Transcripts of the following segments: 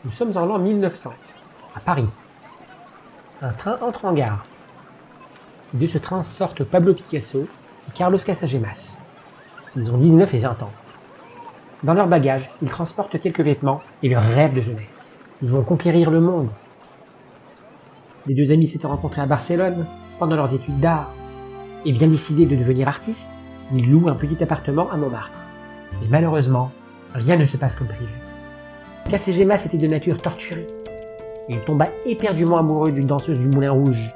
Nous sommes en l'an 1900, à Paris. Un train entre en gare. De ce train sortent Pablo Picasso et Carlos Casagemas. Ils ont 19 et 20 ans. Dans leur bagage, ils transportent quelques vêtements et leurs rêves de jeunesse. Ils vont conquérir le monde. Les deux amis s'étaient rencontrés à Barcelone pendant leurs études d'art. Et bien décidés de devenir artistes, ils louent un petit appartement à Montmartre. Mais malheureusement, rien ne se passe comme prévu. Casagemas était de nature torturée. Il tomba éperdument amoureux d'une danseuse du Moulin Rouge,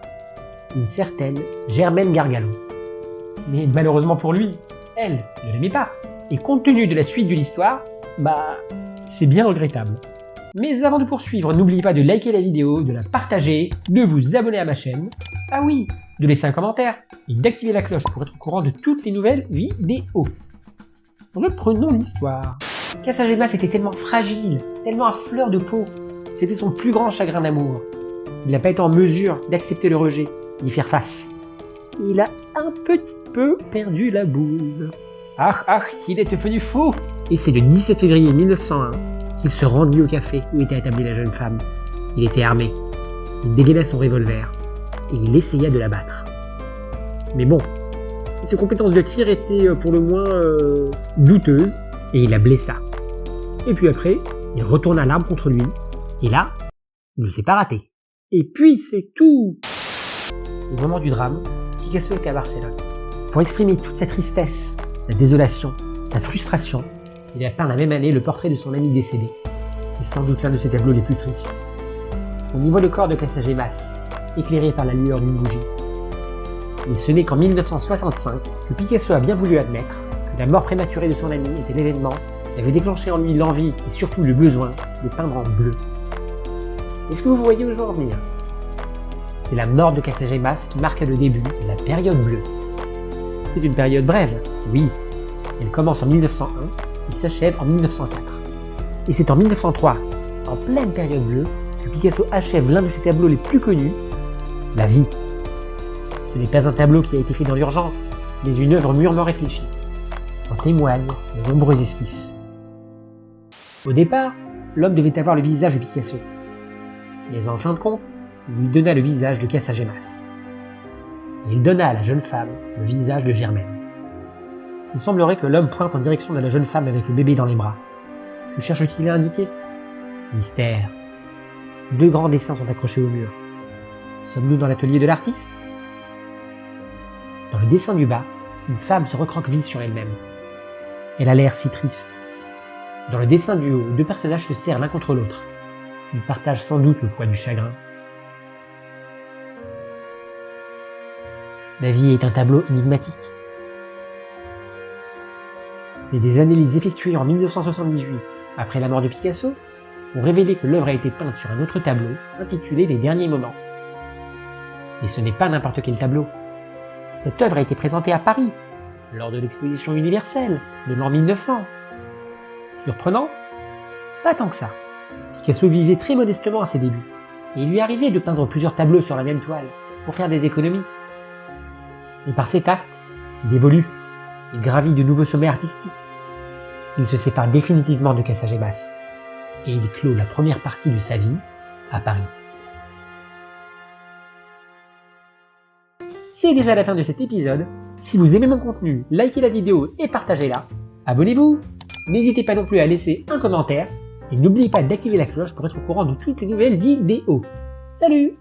une certaine Germaine Gargalo. Mais malheureusement pour lui, elle ne l'aimait pas. Et compte tenu de la suite de l'histoire, c'est bien regrettable. Mais avant de poursuivre, n'oubliez pas de liker la vidéo, de la partager, de vous abonner à ma chaîne. Ah oui, de laisser un commentaire et d'activer la cloche pour être au courant de toutes les nouvelles vidéos. Reprenons l'histoire. Casagemas était tellement fragile, tellement à fleur de peau. C'était son plus grand chagrin d'amour. Il n'a pas été en mesure d'accepter le rejet, d'y faire face. Il a un petit peu perdu la boule. Il est devenu fou. Et c'est le 17 février 1901 qu'il se rendit au café où était établie la jeune femme. Il était armé. Il dégaina son revolver et il essaya de la battre. Mais bon, ses compétences de tir étaient pour le moins douteuses et il la blessa. Et puis après, il retourna l'arme contre lui et là, il ne s'est pas raté. Et puis c'est tout. Au moment du drame, Picasso était à Barcelone. Pour exprimer toute sa tristesse, sa désolation, sa frustration, il a peint la même année le portrait de son ami décédé. C'est sans doute l'un de ses tableaux les plus tristes. On y voit le corps de Casagemas, éclairé par la lueur d'une bougie. Mais ce n'est qu'en 1965 que Picasso a bien voulu admettre que la mort prématurée de son ami était l'événement qui avait déclenché en lui l'envie et surtout le besoin de peindre en bleu. Est-ce que vous voyez où je veux en venir ? C'est la mort de Casagemas qui marqua le début de la période bleue. C'est une période brève, oui. Elle commence en 1901 et s'achève en 1904. Et c'est en 1903, en pleine période bleue, que Picasso achève l'un de ses tableaux les plus connus, La Vie. Ce n'est pas un tableau qui a été fait dans l'urgence, mais une œuvre mûrement réfléchie. En témoignent de nombreuses esquisses. Au départ, l'homme devait avoir le visage de Picasso. Mais en fin de compte, il lui donna le visage de Casagemas. Et il donna à la jeune femme le visage de Germaine. Il semblerait que l'homme pointe en direction de la jeune femme avec le bébé dans les bras. Que cherche-t-il à indiquer ? Mystère. Deux grands dessins sont accrochés au mur. Sommes-nous dans l'atelier de l'artiste ? Dans le dessin du bas, une femme se recroqueville sur elle-même. Elle a l'air si triste. Dans le dessin du haut, deux personnages se serrent l'un contre l'autre. Ils partagent sans doute le poids du chagrin. La vie est un tableau énigmatique. Mais des analyses effectuées en 1978, après la mort de Picasso, ont révélé que l'œuvre a été peinte sur un autre tableau, intitulé Les Derniers Moments. Et ce n'est pas n'importe quel tableau. Cette œuvre a été présentée à Paris, lors de l'exposition universelle de l'an 1900. Surprenant ? Pas tant que ça. Picasso vivait très modestement à ses débuts, et il lui arrivait de peindre plusieurs tableaux sur la même toile, pour faire des économies. Et par cet acte, il évolue, il gravit de nouveaux sommets artistiques. Il se sépare définitivement de Casagemas, et il clôt la première partie de sa vie à Paris. C'est déjà la fin de cet épisode. Si vous aimez mon contenu, likez la vidéo et partagez-la. Abonnez-vous. N'hésitez pas non plus à laisser un commentaire. Et n'oubliez pas d'activer la cloche pour être au courant de toutes les nouvelles vidéos. Salut!